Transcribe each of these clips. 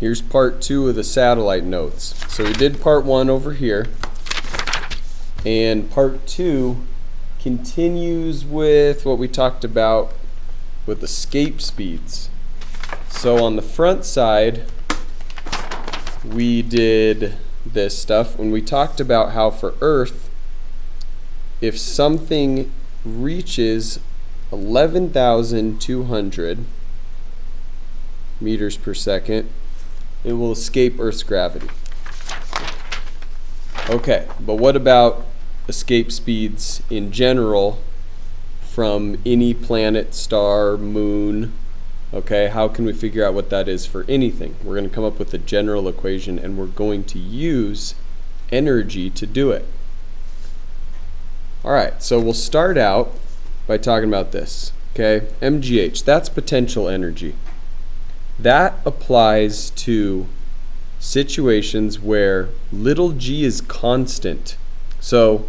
Here's part 2 of the satellite notes. So we did part 1 over here, and part 2 continues with what we talked about with escape speeds. So on the front side, we did this stuff when we talked about how for Earth, if something reaches 11,200 meters per second, it will escape Earth's gravity. Okay, but what about escape speeds in general from any planet, star, moon? Okay, how can we figure out what that is for anything? We're going to come up with a general equation, and we're going to use energy to do it. Alright, so we'll start out by talking about this. Okay, MGH, that's potential energy. That applies to situations where little g is constant. So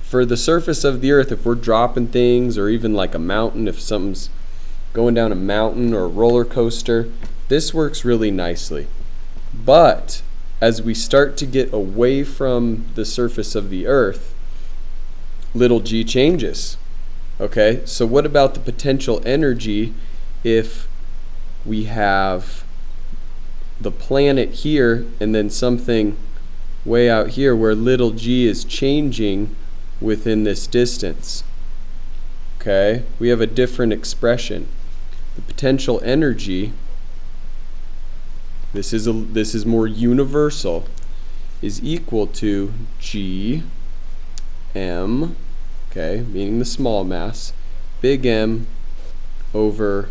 for the surface of the Earth, if we're dropping things, or even like a mountain, if something's going down a mountain or a roller coaster, this works really nicely. But as we start to get away from the surface of the Earth, little g changes. Okay, so what about the potential energy if we have the planet here and then something way out here where little g is changing within this distance? Okay, we have a different expression. The potential energy, this is more universal, is equal to g m, okay, meaning the small mass, big M over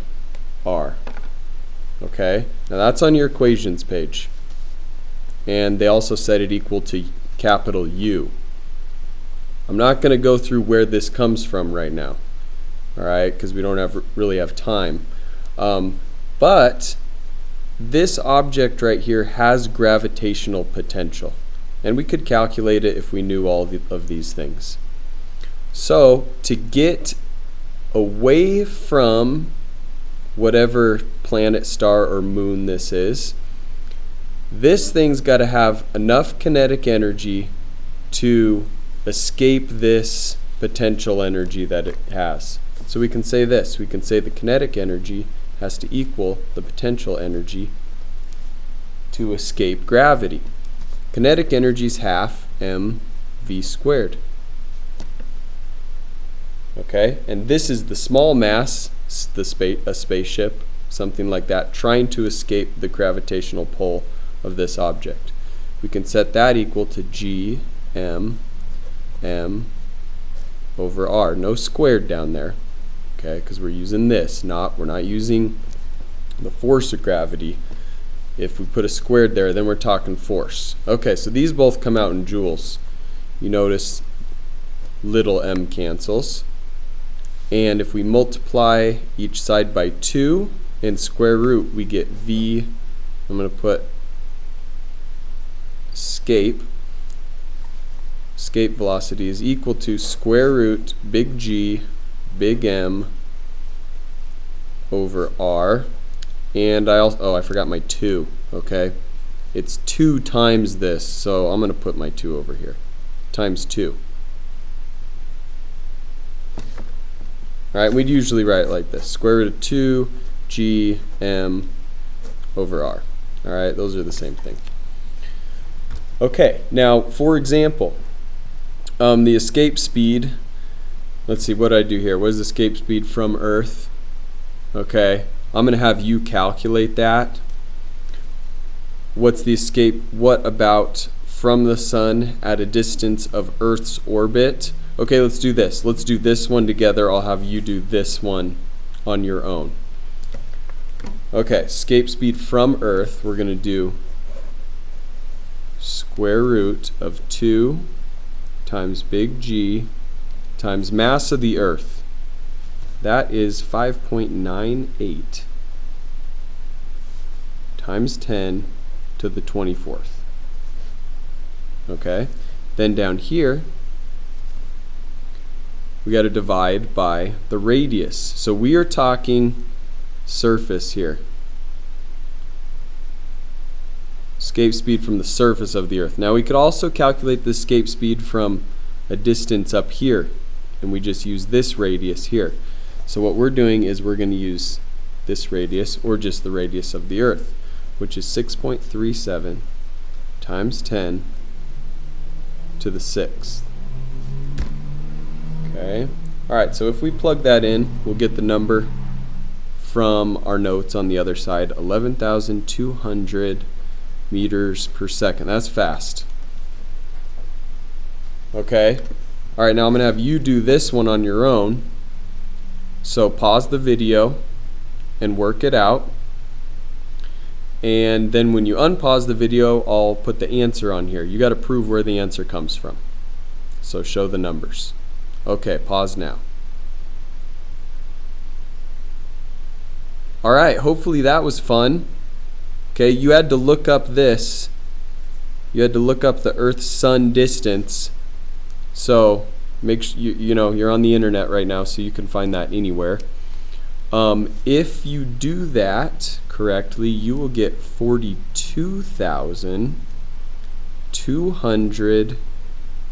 r. Okay, now that's on your equations page, and they also set it equal to capital U. I'm not going to go through where this comes from right now, alright, because we don't really have time. But this object right here has gravitational potential, and we could calculate it if we knew all of these things. So to get away from whatever planet, star, or moon this is, this thing's got to have enough kinetic energy to escape this potential energy that it has. So we can say this. We can say the kinetic energy has to equal the potential energy to escape gravity. Kinetic energy is half mv squared. Okay, and this is the small mass, a spaceship, something like that, trying to escape the gravitational pull of this object. We can set that equal to g m over r. No squared down there, okay, because we're using this, we're not using the force of gravity. If we put a squared there, then we're talking force. Okay, so these both come out in joules. You notice little m cancels. And if we multiply each side by 2 and square root, we get v. I'm going to put escape velocity is equal to square root big G big M over R. And I forgot my 2. Okay, it's 2 times this, so I'm going to put my 2 over here, times 2. Alright, we'd usually write it like this. Square root of 2 g m over r. Alright, those are the same thing. Okay, now for example, the escape speed, let's see what I do here. What is the escape speed from Earth? Okay, I'm going to have you calculate that. What's the escape? What about from the sun at a distance of Earth's orbit? Okay, let's do this. Let's do this one together. I'll have you do this one on your own. Okay, escape speed from Earth, we're going to do square root of 2 times big G times mass of the Earth. That is 5.98 times 10 to the 24th. Okay, then down here, we got to divide by the radius. So we are talking surface here. Escape speed from the surface of the Earth. Now we could also calculate the escape speed from a distance up here, and we just use this radius here. So what we're doing is we're going to use this radius, or just the radius of the Earth, which is 6.37 times 10 to the 6th. Okay. Alright, so if we plug that in, we'll get the number from our notes on the other side, 11,200 meters per second. That's fast. Okay. Alright, now I'm going to have you do this one on your own. So pause the video and work it out. And then when you unpause the video, I'll put the answer on here. You got to prove where the answer comes from. So show the numbers. Okay, pause now. Alright, hopefully that was fun. Okay, you had to look up this. You had to look up the Earth-Sun distance. So make sure you know you're on the internet right now, so you can find that anywhere. If you do that correctly, you will get 42,200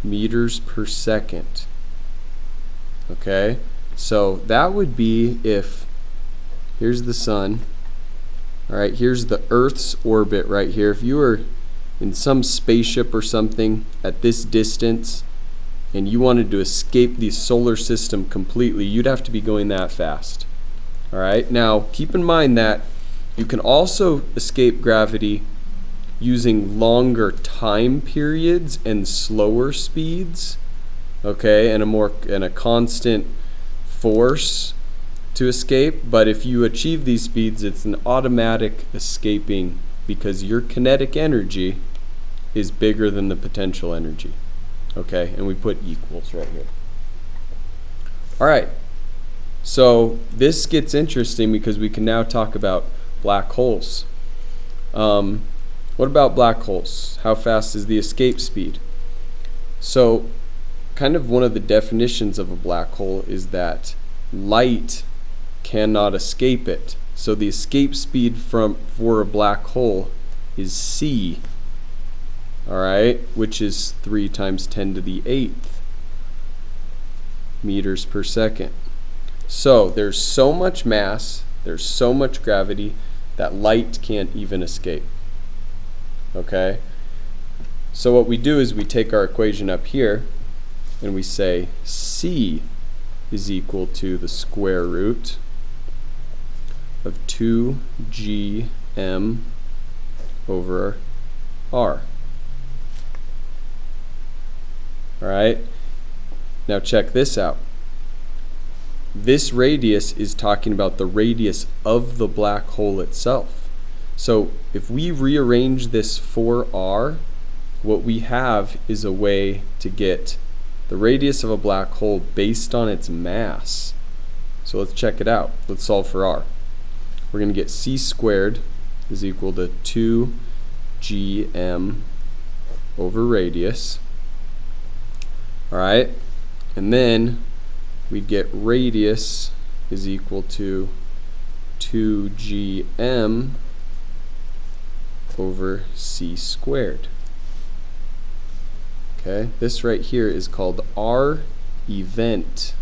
meters per second. Okay, so that would be if, here's the sun, alright, here's the Earth's orbit right here. If you were in some spaceship or something at this distance and you wanted to escape the solar system completely, you'd have to be going that fast. Alright, now keep in mind that you can also escape gravity using longer time periods and slower speeds, okay, and a constant force to escape. But if you achieve these speeds, it's an automatic escaping because your kinetic energy is bigger than the potential energy. Okay, and we put equals right here. Alright, so this gets interesting because we can now talk about black holes. What about black holes? How fast is the escape speed? So kind of one of the definitions of a black hole is that light cannot escape it. So the escape speed for a black hole is c, alright, which is 3 times 10 to the 8th meters per second. So there's so much mass, there's so much gravity that light can't even escape. Okay? So what we do is we take our equation up here and we say c is equal to the square root of 2gm over r. Alright? Now check this out. This radius is talking about the radius of the black hole itself. So if we rearrange this for r, what we have is a way to get the radius of a black hole based on its mass. So let's check it out. Let's solve for r. We're going to get c squared is equal to 2gm over radius. Alright, and then we'd get radius is equal to 2gm over c squared. Okay, this right here is called r event.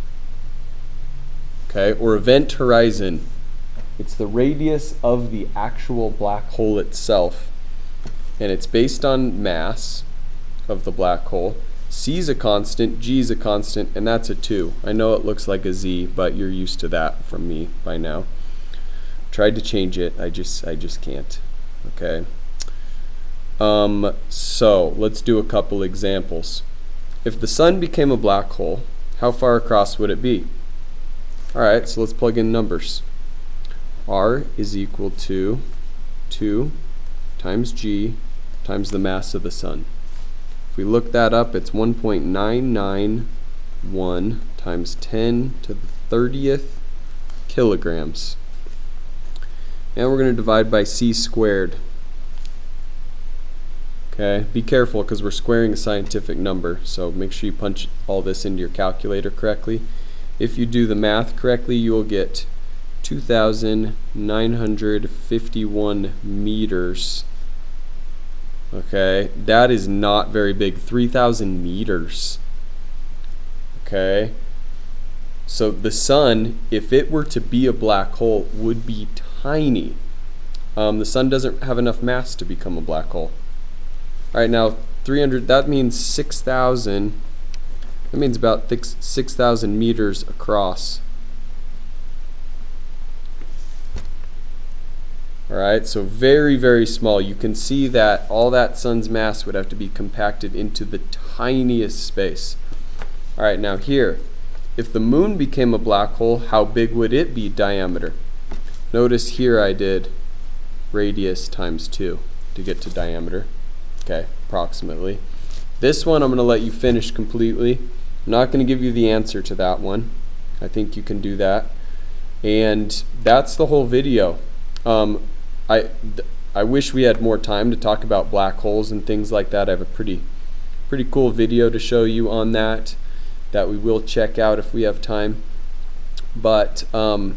Okay, or event horizon. It's the radius of the actual black hole itself, and it's based on mass of the black hole. C is a constant, G is a constant, and that's a 2. I know it looks like a Z, but you're used to that from me by now. Tried to change it, I just can't. Okay. So let's do a couple examples. If the sun became a black hole, how far across would it be? Alright, so let's plug in numbers. R is equal to 2 times G times the mass of the sun. If we look that up, it's 1.991 times 10 to the 30th kilograms. And we're going to divide by c squared. Okay, be careful because we're squaring a scientific number, so make sure you punch all this into your calculator correctly. If you do the math correctly, you will get 2,951 meters Okay, that is not very big. 3,000 meters. Okay, so the sun, if it were to be a black hole, would be tiny. The sun doesn't have enough mass to become a black hole. All right, now 300, that means 6,000. That means about 6,000 meters across. All right, so very, very small. You can see that all that sun's mass would have to be compacted into the tiniest space. All right, now here, if the moon became a black hole, how big would it be diameter? Notice here I did radius times 2 to get to diameter. Okay, approximately. This one I'm going to let you finish completely. I'm not going to give you the answer to that one. I think you can do that. And that's the whole video. I wish we had more time to talk about black holes and things like that. I have a pretty cool video to show you on that we will check out if we have time. But kind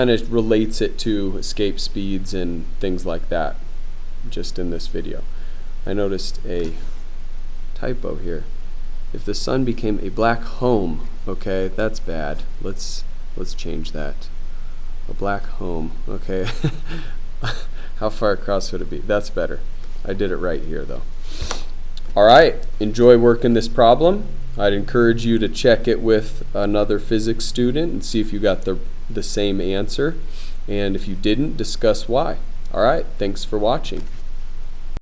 of relates it to escape speeds and things like that just in this video. I noticed a typo here. If the sun became a black home, okay, that's bad. Let's change that. A black home, okay. How far across would it be? That's better. I did it right here though. All right, enjoy working this problem. I'd encourage you to check it with another physics student and see if you got the same answer. And if you didn't, discuss why. All right, thanks for watching.